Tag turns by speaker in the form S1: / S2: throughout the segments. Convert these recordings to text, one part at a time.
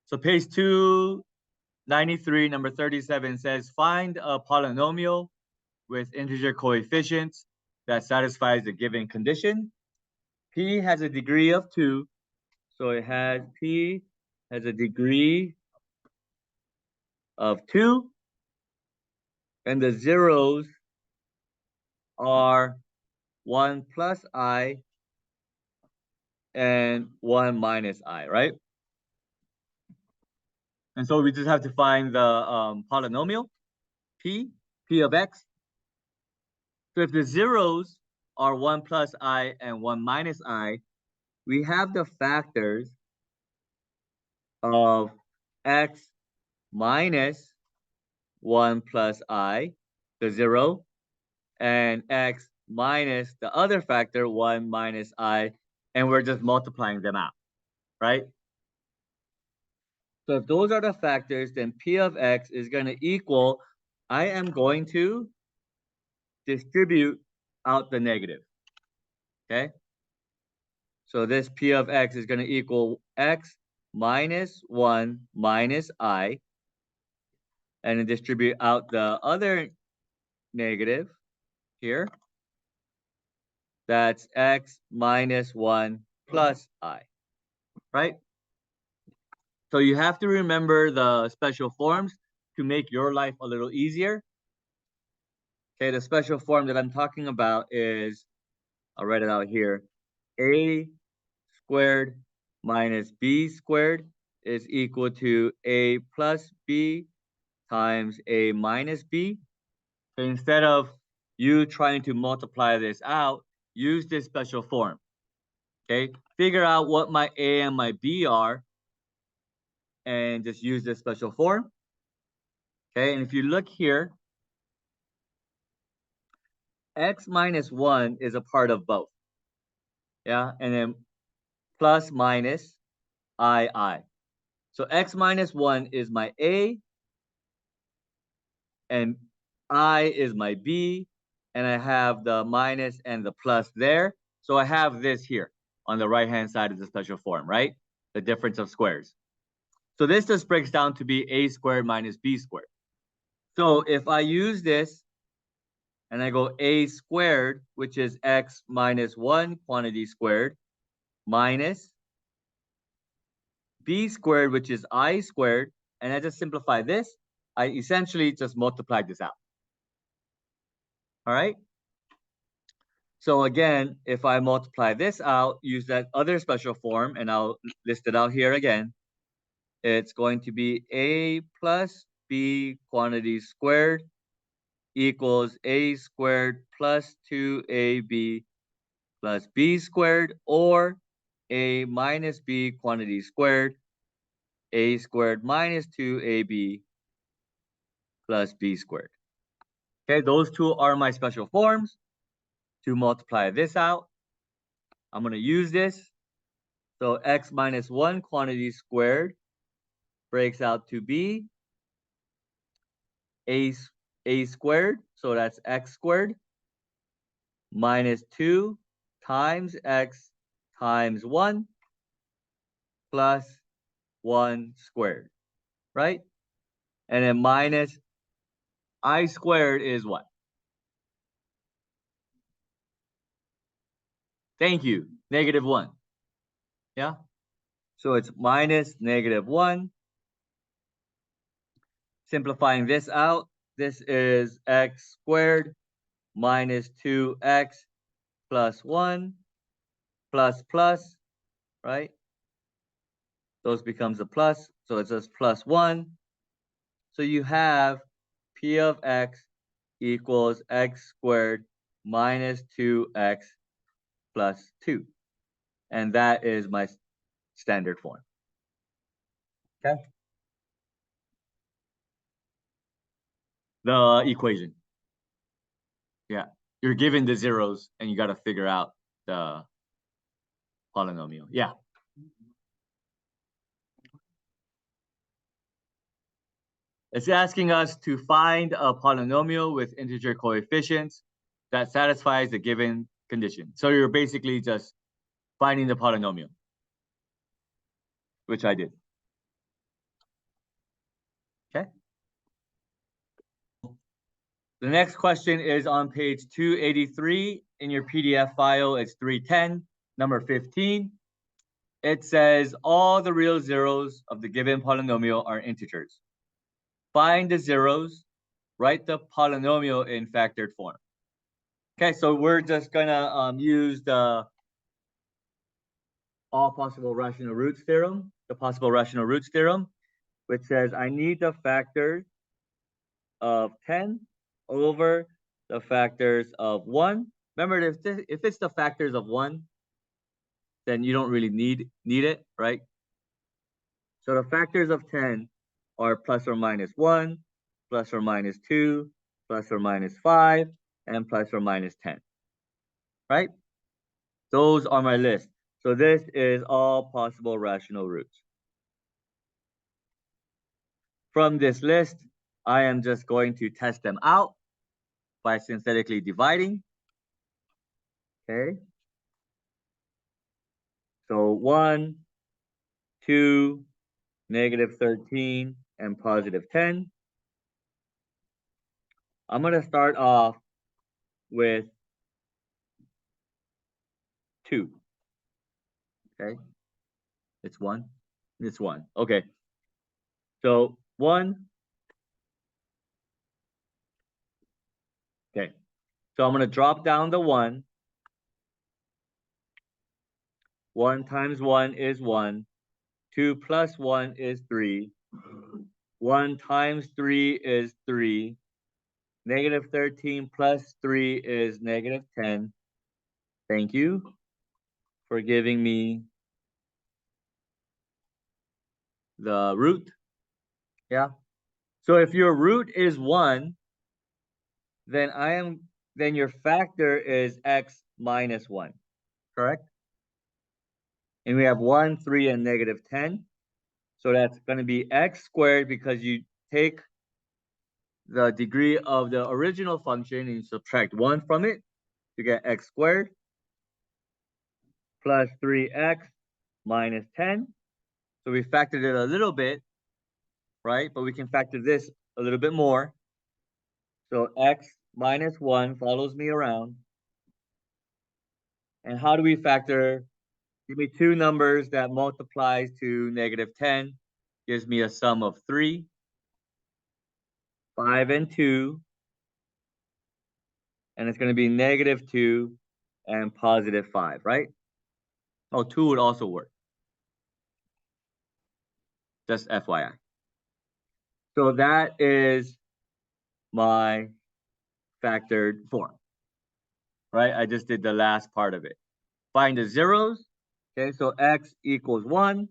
S1: So page 293, number 37 says, find a polynomial with integer coefficients that satisfies the given condition. P has a degree of 2. So P has a degree of 2. And the zeros are 1 plus I and 1 minus I, right? And so we just have to find the polynomial, P of x. So if the zeros are 1 plus I and 1 minus I, we have the factors of x minus 1 plus I, the 0, and x minus the other factor, 1 minus I, and we're just multiplying them out, right? So if those are the factors, then P of x is going to equal, I am going to distribute out the negative, okay? So this P of x is going to equal x minus 1 minus I, and then distribute out the other negative here. That's x minus 1 plus I, right? So you have to remember the special forms to make your life a little easier. Okay, the special form that I'm talking about is, I'll write it out here, a squared minus b squared is equal to a plus b times a minus b. So instead of you trying to multiply this out, use this special form. Okay, figure out what my a and my b are and just use this special form. Okay, and if you look here, x minus 1 is a part of both. Yeah, and then plus minus I. So x minus 1 is my a, and I is my b, and I have the minus and the plus there. So I have this here on the right-hand side of the special form, right? The difference of squares. So this just breaks down to be a squared minus b squared. So if I use this and I go a squared, which is x minus 1 quantity squared, minus b squared, which is I squared, and I just simplify this, I essentially just multiply this out. All right? So again, if I multiply this out, use that other special form, and I'll list it out here again, it's going to be a plus b quantity squared equals a squared plus 2ab plus b squared, or a minus b quantity squared, a squared minus 2ab plus b squared. Okay, those two are my special forms. To multiply this out, I'm going to use this. So x minus 1 quantity squared breaks out to be a squared, so that's x squared, minus 2 times x times 1 plus 1 squared, right? And then minus I squared is what? Thank you, negative 1. Yeah? So it's minus negative 1. Simplifying this out, this is x squared minus 2x plus 1 plus, right? Those becomes a plus, so it's just plus 1. So you have P of x equals x squared minus 2x plus 2. And that is my standard form. Okay. The equation. Yeah. You're given the zeros and you got to figure out the polynomial. Yeah. It's asking us to find a polynomial with integer coefficients that satisfies the given condition. So you're basically just finding the polynomial, which I did. Okay. The next question is on page 283 in your PDF file. It's 310, number 15. It says all the real zeros of the given polynomial are integers. Find the zeros, write the polynomial in factored form. Okay, so we're just gonna use the all possible rational roots theorem, the possible rational roots theorem, which says I need the factors of 10 over the factors of 1. Remember, if it's the factors of 1, then you don't really need it, right? So the factors of 10 are plus or minus 1, plus or minus 2, plus or minus 5, and plus or minus 10, right? Those are my list. So this is all possible rational roots. From this list, I am just going to test them out by synthetically dividing. Okay. So 1, 2, negative 13, and positive 10. I'm going to start off with 2. Okay. It's 1. It's 1. Okay. So 1. Okay. So I'm going to drop down the 1. 1 times 1 is 1. 2 plus 1 is 3. 1 times 3 is 3. Negative 13 plus 3 is negative 10. Thank you for giving me the root. Yeah. So if your root is 1, then your factor is x minus 1, correct? And we have 1, 3, and negative 10. So that's going to be x squared because you take the degree of the original function and you subtract 1 from it to get x squared plus 3x minus 10. So we factored it a little bit, right? But we can factor this a little bit more. So x minus 1 follows me around. And how do we factor? Give me two numbers that multiplies to negative 10. Gives me a sum of 3. 5 and 2. And it's going to be negative 2 and positive 5, right? Oh, 2 would also work. Just FYI. So that is my factored form, right? I just did the last part of it. Find the zeros. Okay, so x equals 1,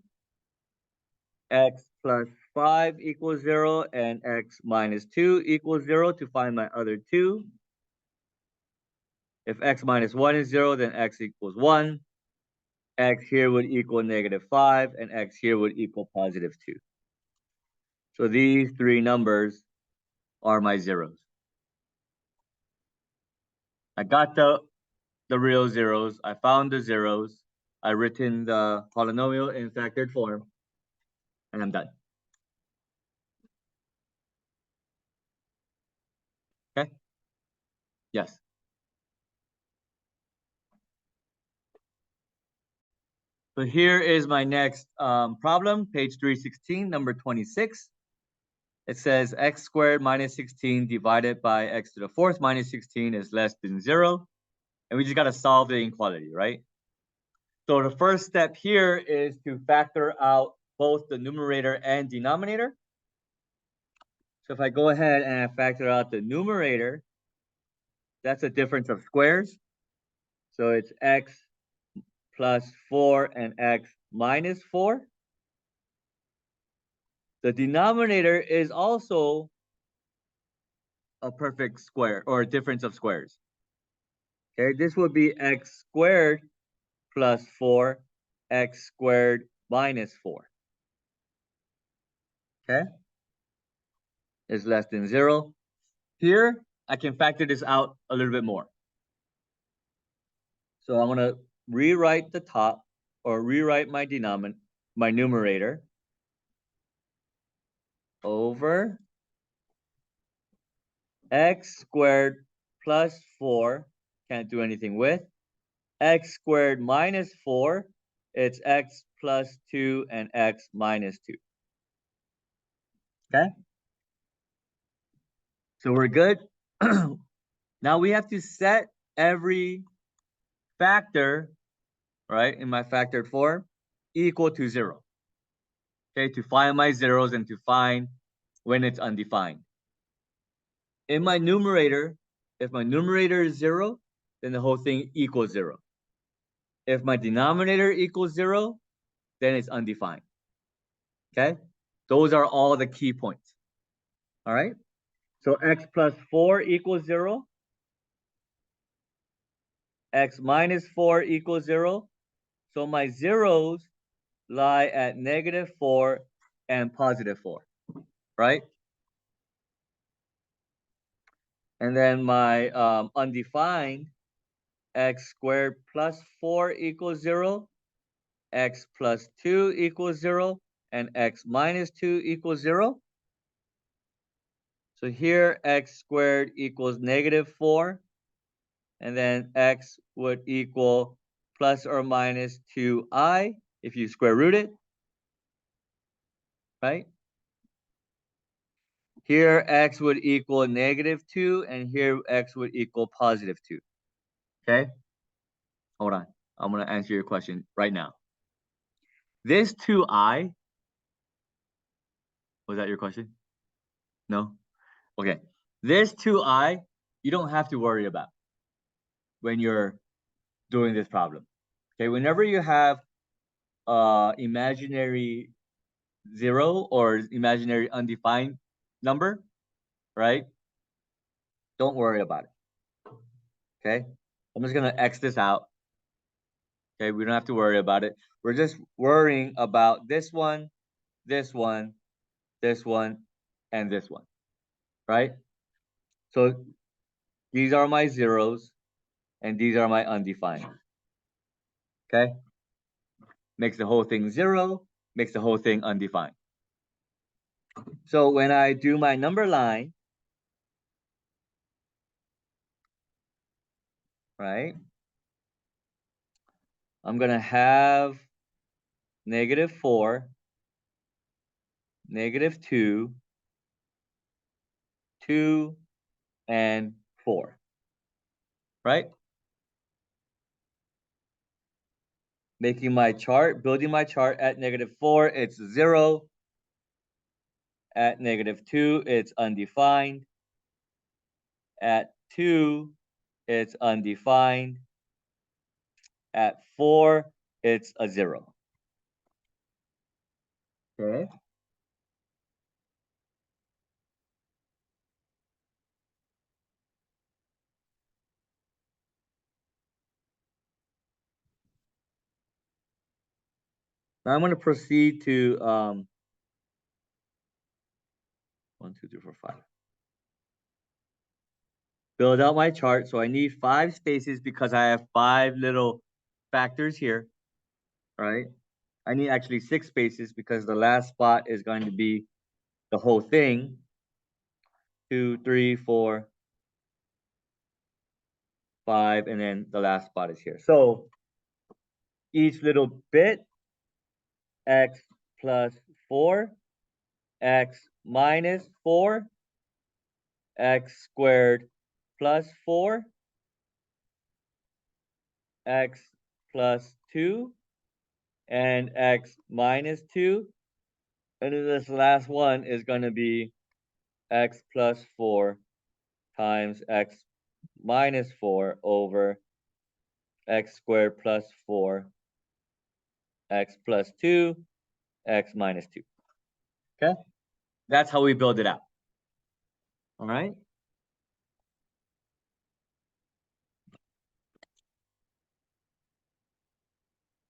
S1: x plus 5 equals 0, and x minus 2 equals 0 to find my other 2. If x minus 1 is 0, then x equals 1. X here would equal negative 5, and x here would equal positive 2. So these three numbers are my zeros. I got the real zeros. I found the zeros. I written the polynomial in factored form, and I'm done. Okay? Yes. So here is my next problem, page 316, number 26. It says x squared minus 16 divided by x to the fourth minus 16 is less than 0. And we just got to solve the inequality, right? So the first step here is to factor out both the numerator and denominator. So if I go ahead and I factor out the numerator, that's a difference of squares. So it's x plus 4 and x minus 4. The denominator is also a perfect square or a difference of squares. Okay, this would be x squared plus 4, x squared minus 4. Okay, is less than 0. Here, I can factor this out a little bit more. So I'm going to rewrite the top or rewrite my numerator. over x squared plus 4, can't do anything with, x squared minus 4, it's x plus 2 and x minus 2. Okay? So we're good. Now we have to set every factor, right, in my factored form, equal to 0. Okay, to find my zeros and to find when it's undefined. In my numerator, if my numerator is 0, then the whole thing equals 0. If my denominator equals 0, then it's undefined. Okay? Those are all the key points. All right? So x plus 4 equals 0. X minus 4 equals 0. So my zeros lie at negative 4 and positive 4. Right? And then my undefined, x squared plus 4 equals 0. X plus 2 equals 0. And x minus 2 equals 0. So here x squared equals negative 4. And then x would equal plus or minus 2i if you square root it, right? Here x would equal negative 2, and here x would equal positive 2. Okay? Hold on. I'm going to answer your question right now. This 2i, was that your question? No? Okay. This 2i, you don't have to worry about when you're doing this problem. Okay, whenever you have imaginary 0 or imaginary undefined number, right? Don't worry about it. Okay, I'm just gonna X this out. Okay, we don't have to worry about it. We're just worrying about this one, this one, this one, and this one, right? So these are my zeros, and these are my undefined. Okay, makes the whole thing 0, makes the whole thing undefined. So when I do my number line, right, I'm gonna have negative 4, negative 2, 2, and 4, right? Making my chart, building my chart at negative 4, it's 0. At negative 2, it's undefined. At 2, it's undefined. At 4, it's a 0. Okay. Now I'm going to proceed to 1, 2, 3, 4, 5. Build out my chart. So I need 5 spaces because I have 5 little factors here, right? I need actually 6 spaces because the last spot is going to be the whole thing. 2, 3, 4, 5, and then the last spot is here. So each little bit, x plus 4, x minus 4, x squared plus 4, x plus 2, and x minus 2. And then this last one is going to be x plus 4 times x minus 4 over x squared plus 4, x plus 2, x minus 2. Okay? That's how we build it out. All right?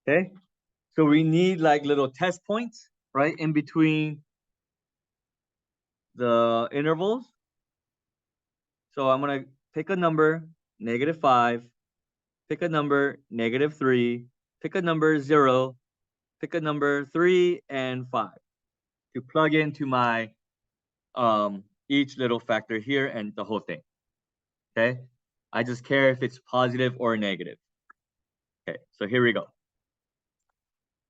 S1: Okay? So we need like little test points, right, in between the intervals. So I'm going to pick a number, negative 5, pick a number, negative 3, pick a number 0, pick a number 3 and 5 to plug into my each little factor here and the whole thing. Okay. I just care if it's positive or negative. Okay, so here we go.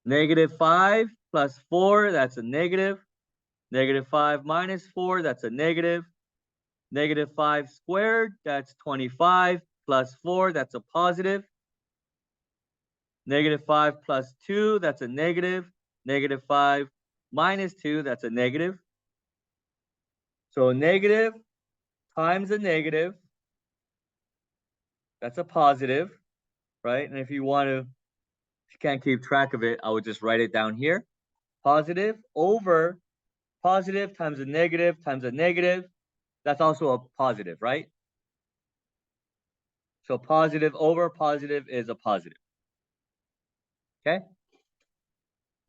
S1: -5 plus 4, that's a negative. -5 minus 4, that's a negative. -5 squared, that's 25, plus 4, that's a positive. -5 plus 2, that's a negative. -5 minus 2, that's a negative. So negative times a negative, that's a positive, right? And if you can't keep track of it, I would just write it down here. Positive over positive times a negative times a negative, that's also a positive, right? So positive over positive is a positive. Okay?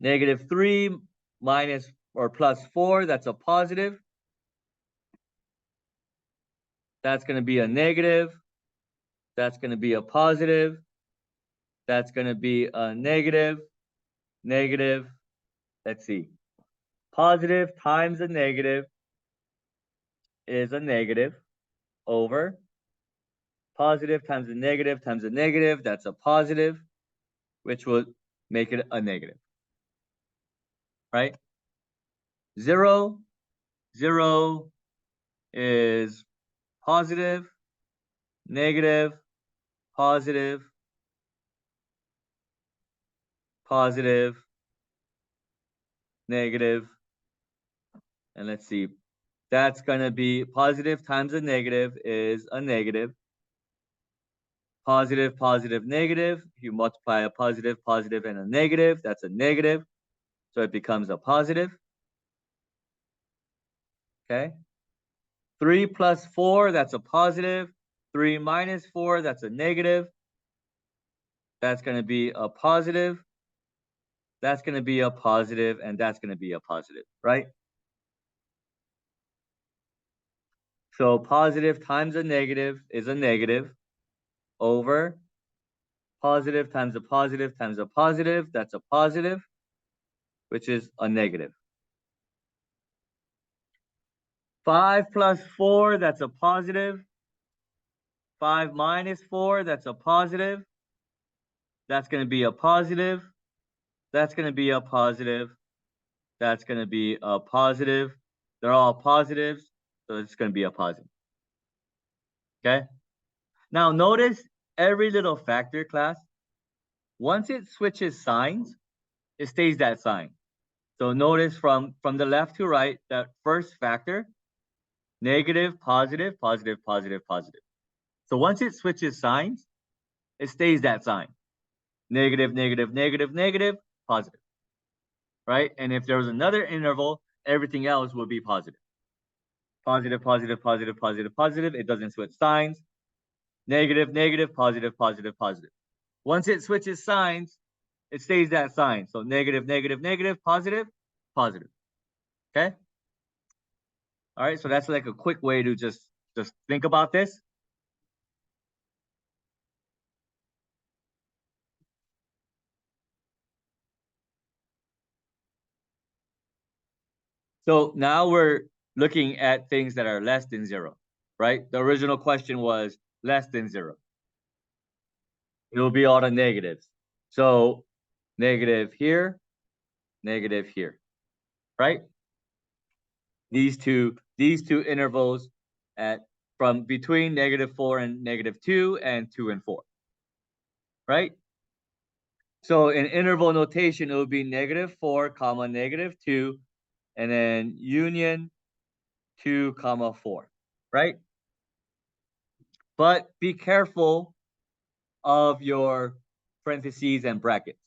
S1: -3 minus or plus 4, that's a positive. That's going to be a negative. That's going to be a positive. That's going to be a negative. Negative. Let's see. Positive times a negative is a negative over positive times a negative, that's a positive, which will make it a negative, right? 0, 0 is positive, negative, positive, positive, negative, and let's see. That's going to be positive times a negative is a negative. Positive, positive, negative. If you multiply a positive, positive, and a negative, that's a negative. So it becomes a positive. Okay. 3 plus 4, that's a positive. 3 minus 4, that's a negative. That's going to be a positive. That's going to be a positive, and that's going to be a positive, right? So positive times a negative is a negative over positive times a positive times a positive, that's a positive, which is a negative. 5 plus 4, that's a positive. 5 minus 4, that's a positive. That's going to be a positive. That's going to be a positive. That's going to be a positive. They're all positives, so it's going to be a positive. Okay? Now notice every little factor, class, once it switches signs, it stays that sign. So notice from the left to right, that first factor, negative, positive, positive, positive, positive. So once it switches signs, it stays that sign. Negative, negative, negative, negative, positive. Right? And if there was another interval, everything else would be positive. Positive, positive, positive, positive, positive. It doesn't switch signs. Negative, negative, positive, positive, positive. Once it switches signs, it stays that sign. So negative, negative, negative, positive, positive. Okay? All right, so that's like a quick way to just think about this. So now we're looking at things that are less than 0, right? The original question was less than 0. It will be all the negatives. So negative here, right? These two intervals at from between -4 and -2 and 2 and 4, right? So in interval notation, it would be -4, comma, -2, and then union 2, comma, 4, right? But be careful of your parentheses and brackets,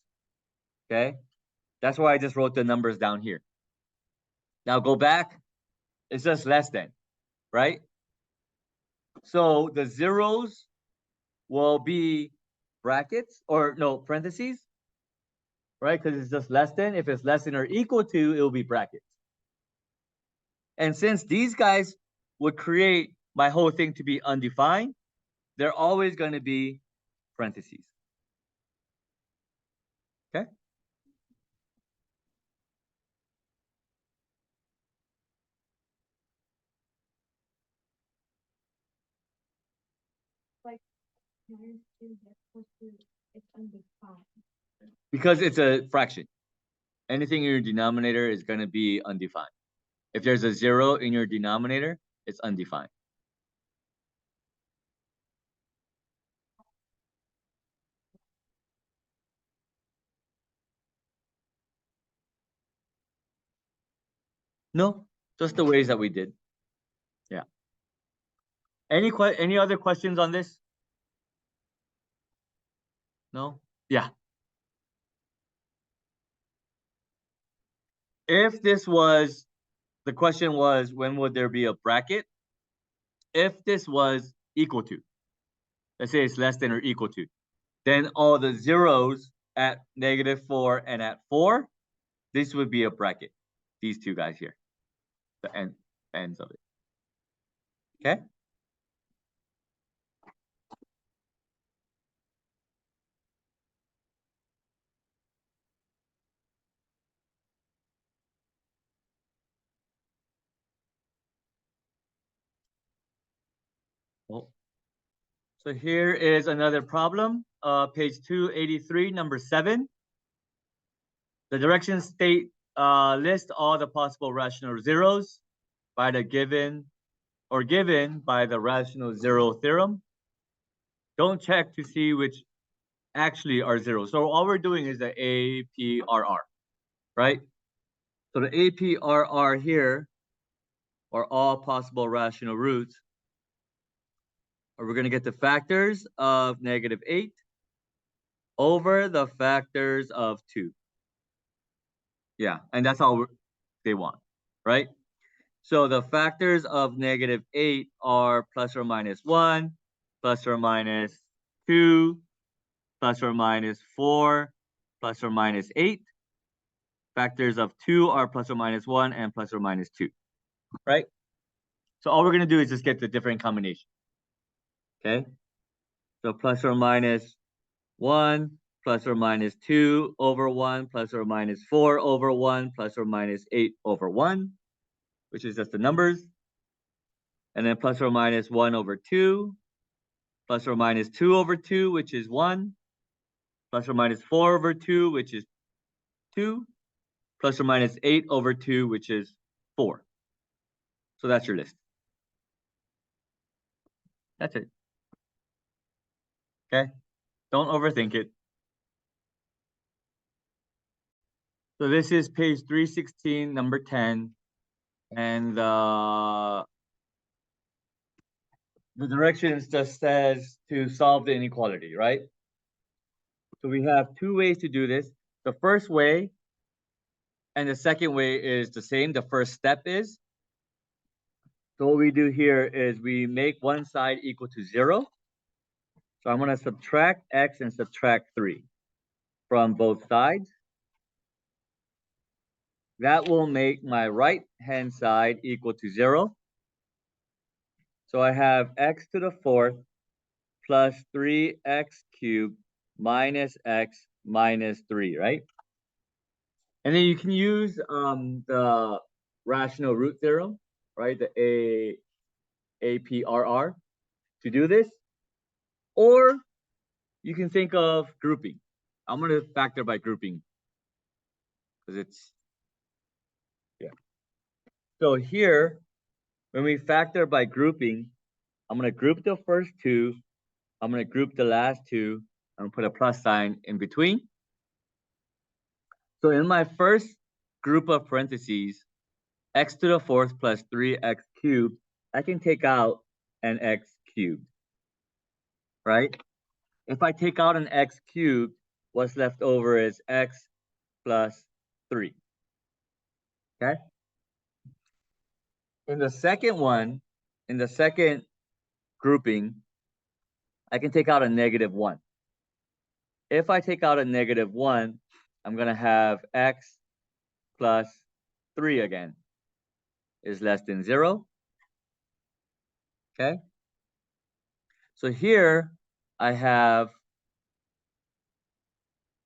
S1: okay? That's why I just wrote the numbers down here. Now go back, it's just less than, right? So the zeros will be brackets, or no, parentheses, right? Because it's just less than. If it's less than or equal to, it will be brackets. And since these guys would create my whole thing to be undefined, they're always going to be parentheses. Okay? Because it's a fraction. Anything in your denominator is going to be undefined. If there's a 0 in your denominator, it's undefined. No, just the ways that we did. Yeah. Any other questions on this? No? Yeah. If this was, the question was, when would there be a bracket? If this was equal to, let's say it's less than or equal to, then all the zeros at -4 and at 4, this would be a bracket. These two guys here, the ends of it. Okay? Well, so here is another problem, page 283, number 7. The directions state list all the possible rational zeros by the given by the rational zero theorem. Don't check to see which actually are zeros. So all we're doing is the APRR, right? So the APRR here are all possible rational roots. Or we're going to get the factors of -8 over the factors of 2. Yeah, and that's all they want, right? So the factors of -8 are plus or minus 1, plus or minus 2, plus or minus 4, plus or minus 8. Factors of 2 are plus or minus 1 and plus or minus 2, right? So all we're going to do is just get the different combination. Okay? So plus or minus 1, plus or minus 2 over 1, plus or minus 4 over 1, plus or minus 8 over 1, which is just the numbers. And then plus or minus 1 over 2, plus or minus 2 over 2, which is 1, plus or minus 4 over 2, which is 2, plus or minus 8 over 2, which is 4. So that's your list. That's it. Okay? Don't overthink it. So this is page 316, number 10. And the directions just says to solve the inequality, right? So we have two ways to do this. The first way and the second way is the same. The first step is, so what we do here is we make one side equal to 0. So I'm going to subtract x and subtract 3 from both sides. That will make my right-hand side equal to 0. So I have x to the 4th plus 3x cubed minus x minus 3, right? And then you can use the rational root theorem, right? The APRR to do this. Or you can think of grouping. I'm going to factor by grouping because it's, yeah. So here, when we factor by grouping, I'm going to group the first two. I'm going to group the last two. I'm going to put a plus sign in between. So in my first group of parentheses, x to the 4th plus 3x cubed, I can take out an x cubed, right? If I take out an x cubed, what's left over is x plus 3, okay? In the second one, in the second grouping, I can take out a -1. If I take out a -1, I'm going to have x plus 3 again is less than 0, okay? So here I have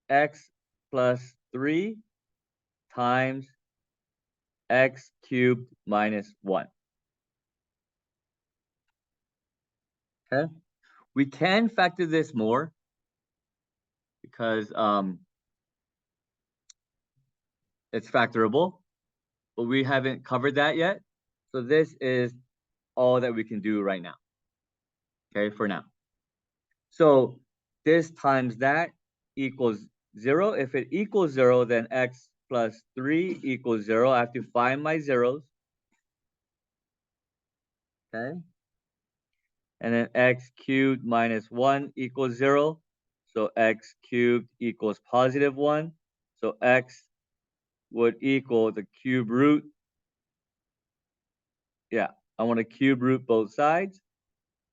S1: x plus 3 times x cubed minus 1. Okay? We can factor this more because it's factorable, but we haven't covered that yet. So this is all that we can do right now, okay, for now. So this times that equals 0. If it equals 0, then x plus 3 equals 0. I have to find my zeros, okay? And then x cubed minus 1 equals 0. So x cubed equals positive 1. So x would equal the cube root. Yeah, I want to cube root both sides.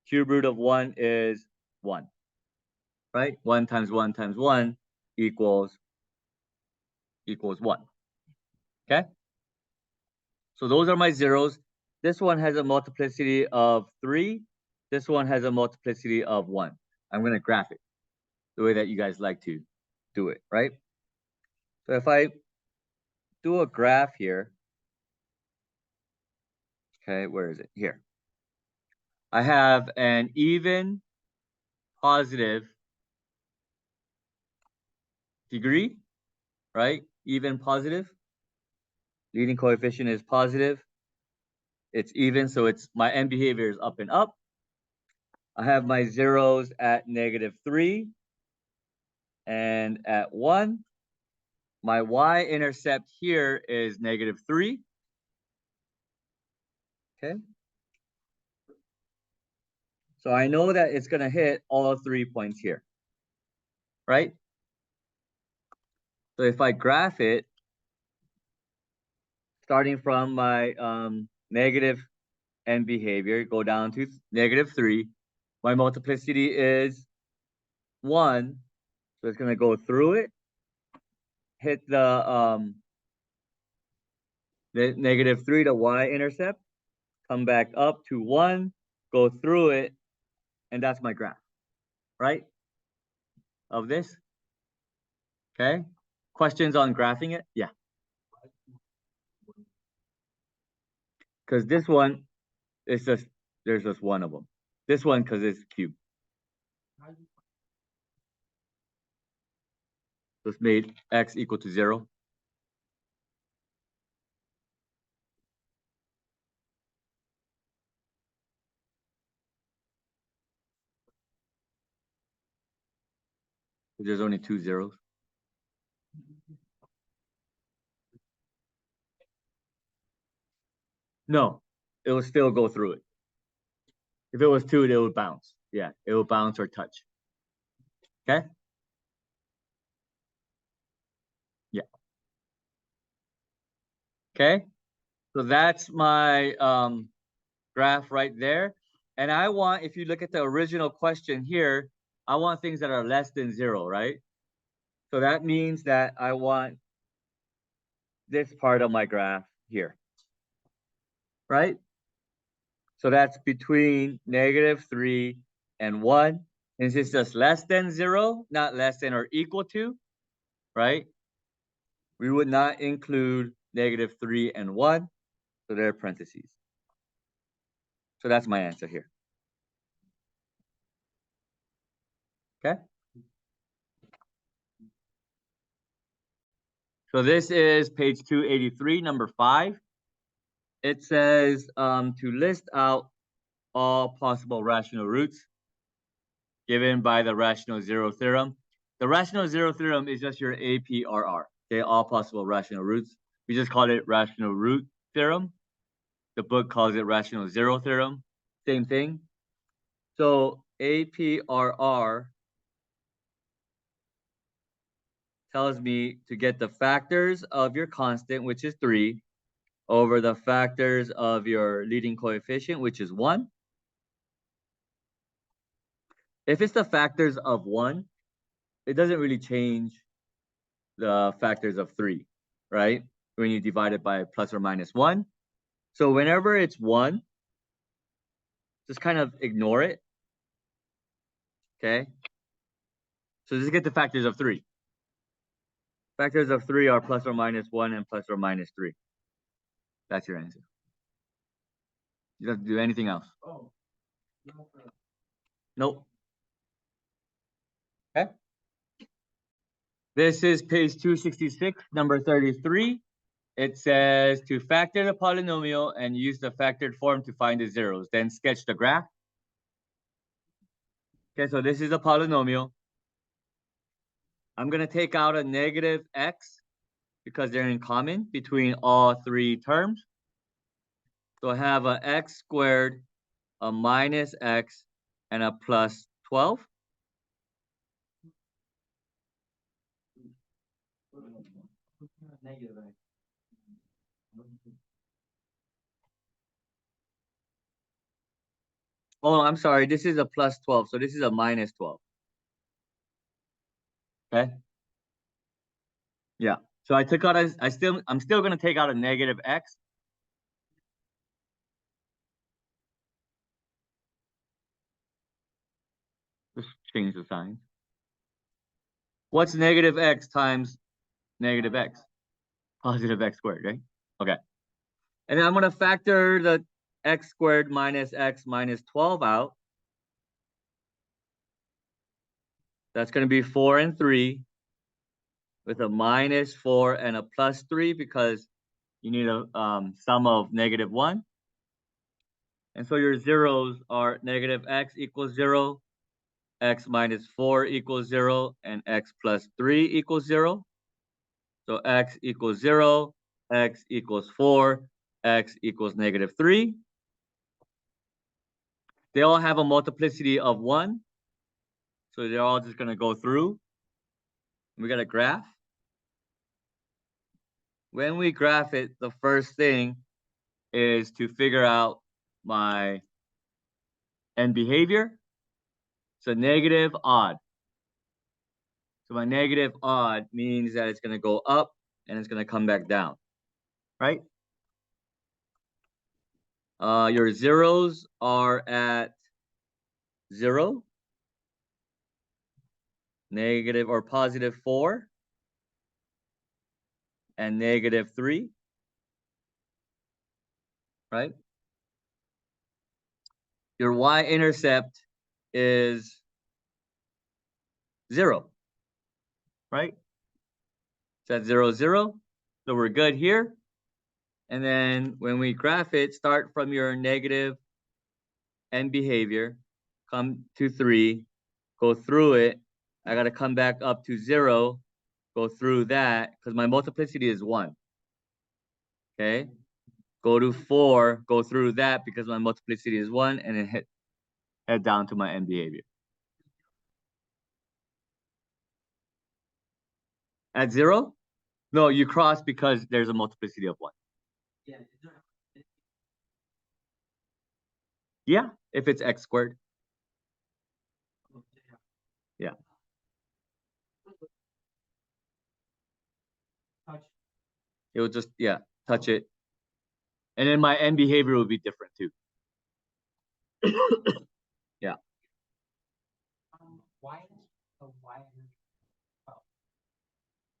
S1: Cube root of 1 is 1, right? 1 times 1 times 1 equals 1, okay? So those are my zeros. This one has a multiplicity of 3. This one has a multiplicity of 1. I'm going to graph it the way that you guys like to do it, right? So if I do a graph here, okay, where is it? Here. I have an even positive degree, right? Even positive. Leading coefficient is positive. It's even, so it's my end behavior is up and up. I have my zeros at -3 and at 1. My y-intercept here is -3. Okay. So I know that it's going to hit all 3 points here, right? So if I graph it, starting from my negative end behavior, go down to -3. My multiplicity is 1. So it's going to go through it, hit the -3, the y-intercept, come back up to 1, go through it, and that's my graph, right, of this. Okay? Questions on graphing it? Yeah. Because this one is just, there's just one of them. This one, because it's cube. Just made x equal to 0. There's only 2 zeros. No, it will still go through it. If it was 2, it would bounce. Yeah, it will bounce or touch. Okay? Yeah. Okay? So that's my graph right there. And I want, if you look at the original question here, I want things that are less than 0, right? So that means that I want this part of my graph here, right? So that's between -3 and 1. Since it's just less than 0, not less than or equal to, right? We would not include -3 and 1, so they're parentheses. So that's my answer here. Okay? So this is page 283, number 5. It says to list out all possible rational roots given by the rational zero theorem. The rational zero theorem is just your APRR, okay, all possible rational roots. We just call it rational root theorem. The book calls it rational zero theorem, same thing. So APRR tells me to get the factors of your constant, which is 3, over the factors of your leading coefficient, which is 1. If it's the factors of 1, it doesn't really change the factors of 3, right? When you divide it by plus or minus 1. So whenever it's 1, just kind of ignore it, okay? So just get the factors of 3. Factors of 3 are plus or minus 1 and plus or minus 3. That's your answer. You don't have to do anything else. Nope. This is page 266, number 33. It says to factor the polynomial and use the factored form to find the zeros, then sketch the graph. Okay, so this is a polynomial. I'm going to take out a negative x because they're in common between all three terms. So I have a x squared, a minus x, and a plus 12. Oh, I'm sorry. This is a plus 12. So this is a minus 12. Okay. Yeah. So I took out I'm still going to take out a negative x. Just change the sign. What's negative x times negative x? Positive x squared, right? Okay. And then I'm going to factor the x squared minus x minus 12 out. That's going to be 4 and 3 with a minus 4 and a plus 3 because you need a sum of negative 1. And so your zeros are negative x equals 0, x minus 4 equals 0, and x plus 3 equals 0. So x equals 0, x equals 4, x equals negative 3. They all have a multiplicity of 1. So they're all just going to go through. We got a graph. When we graph it, the first thing is to figure out my end behavior. So negative odd. So my negative odd means that it's going to go up and it's going to come back down, right? Your zeros are at 0, negative or positive 4, and negative 3, right? Your y-intercept is 0, right? So that's 0, 0. So we're good here. And then when we graph it, start from your negative end behavior, come to 3, go through it. I got to come back up to 0, go through that because my multiplicity is 1. Okay. Go to 4, go through that because my multiplicity is 1, and then head down to my end behavior. At 0? No, you cross because there's a multiplicity of 1. Yeah, if it's x squared. Yeah. It will just, yeah, touch it. And then my end behavior will be different too. Yeah.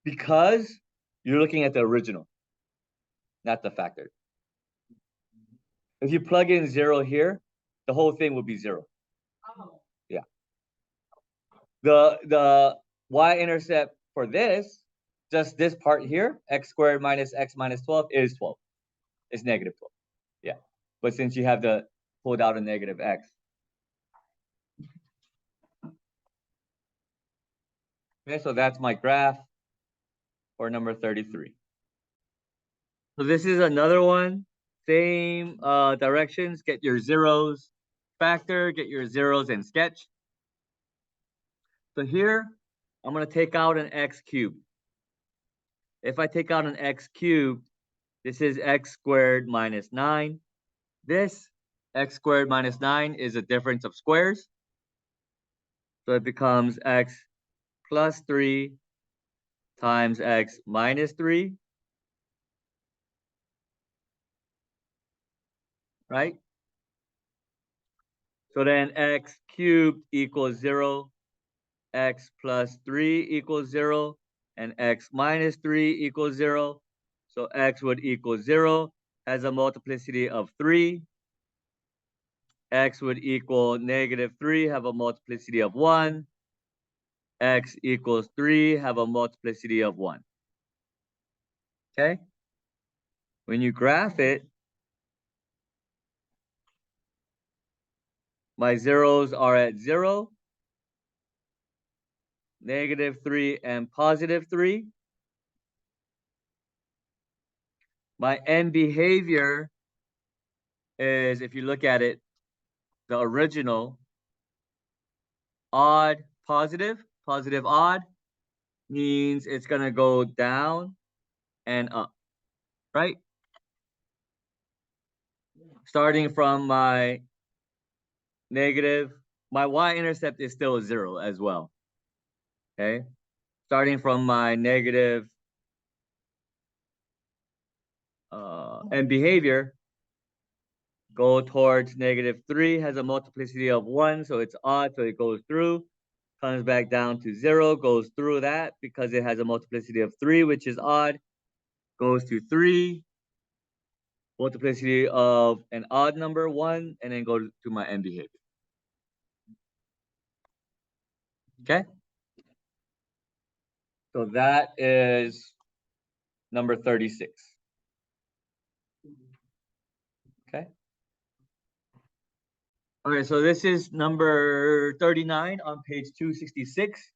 S1: Because you're looking at the original, not the factor. If you plug in 0 here, the whole thing will be 0. Yeah. The y-intercept for this, just this part here, x squared minus x minus 12 is 12. It's negative 12. Yeah. But since you have to pull out a negative x. Okay, so that's my graph for number 33. So this is another one. Same directions. Get your zeros, factor, get your zeros, and sketch. So here, I'm going to take out an x cubed. If I take out an x cubed, this is x squared minus 9. This x squared minus 9 is a difference of squares. So it becomes x plus 3 times x minus 3. Right? So then x cubed equals 0, x plus 3 equals 0, and x minus 3 equals 0. So x would equal 0, has a multiplicity of 3. X would equal negative 3, have a multiplicity of 1. x equals 3 have a multiplicity of 1. Okay? When you graph it, my zeros are at 0, -3, and +3. My end behavior is, if you look at it, the original odd, positive, positive, odd means it's going to go down and up, right? Starting from my negative, my y-intercept is still 0 as well, okay? Starting from my negative and behavior, go towards -3, has a multiplicity of 1, so it's odd, so it goes through, comes back down to 0, goes through that because it has a multiplicity of 3, which is odd, goes to 3, multiplicity of an odd number, 1, and then go to my end behavior. Okay? So that is number 36. Okay? Okay, so this is number 39 on page 266.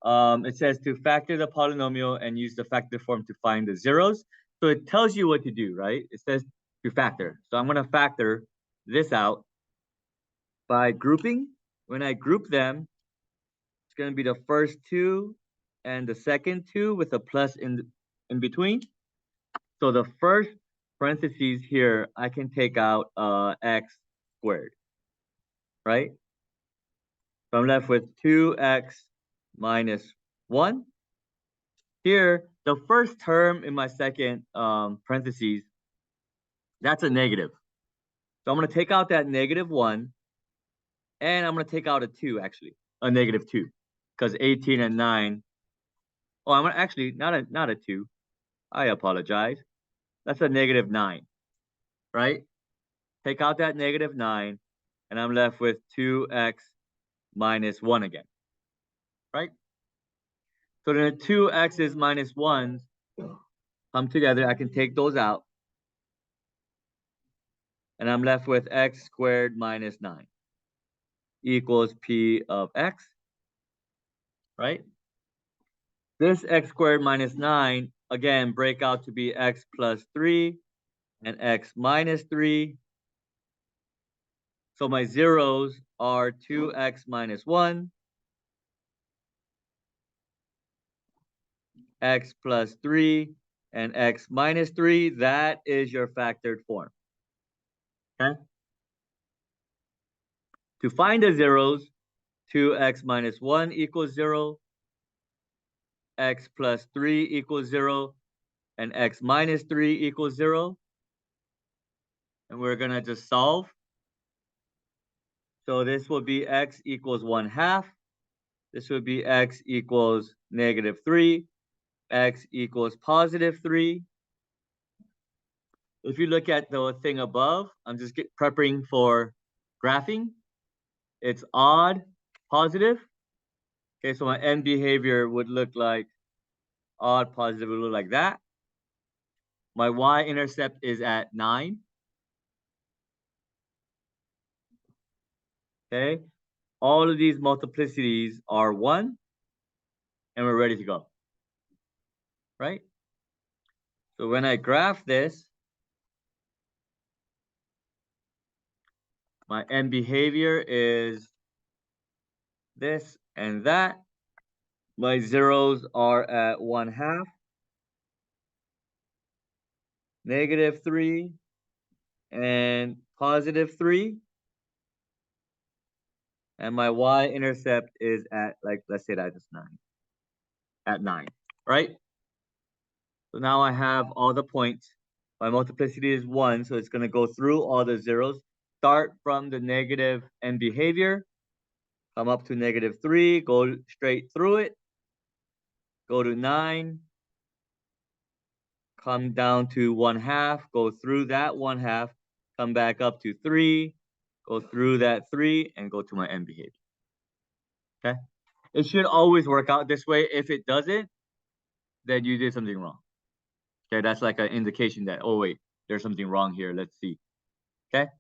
S1: It says to factor the polynomial and use the factor form to find the zeros. So it tells you what to do, right? It says to factor. So I'm going to factor this out by grouping. When I group them, it's going to be the first two and the second two with a plus in between. So the first parentheses here, I can take out x squared, right? So I'm left with 2x minus 1. Here, the first term in my second parentheses, that's a negative. So I'm going to take out that -1, and I'm going to take out a 2, actually, a -2, because 18 and 9. Oh, I'm gonna, actually not a 2. I apologize. That's a -9, right? Take out that -9, and I'm left with 2x minus 1 again, right? So then the 2x's minus 1s come together. I can take those out. And I'm left with x squared minus 9 equals p of x, right? This x squared minus 9, again, break out to be x plus 3 and x minus 3. So my zeros are 2x minus 1, x plus 3, and x minus 3. That is your factored form. Okay? To find the zeros, 2x minus 1 equals 0, x plus 3 equals 0, and x minus 3 equals 0. And we're going to just solve. So this will be x equals 1/2. This would be x equals -3. X equals +3. If you look at the thing above, I'm just prepping for graphing. It's odd, positive. Okay, so my end behavior would look like odd, positive would look like that. My y-intercept is at 9. Okay, all of these multiplicities are 1, and we're ready to go, right? So when I graph this, my end behavior is this and that. My zeros are at 1/2, -3, and +3. And my y-intercept is at, like, let's say that is 9. At 9, right? So now I have all the points. My multiplicity is 1, so it's going to go through all the zeros. Start from the negative end behavior, come up to -3, go straight through it, go to 9, come down to 1/2, go through that 1/2, come back up to 3, go through that 3, and go to my end behavior. Okay? It should always work out this way. If it doesn't, then you did something wrong. Okay, that's like an indication that, oh wait, there's something wrong here. Let's see. Okay.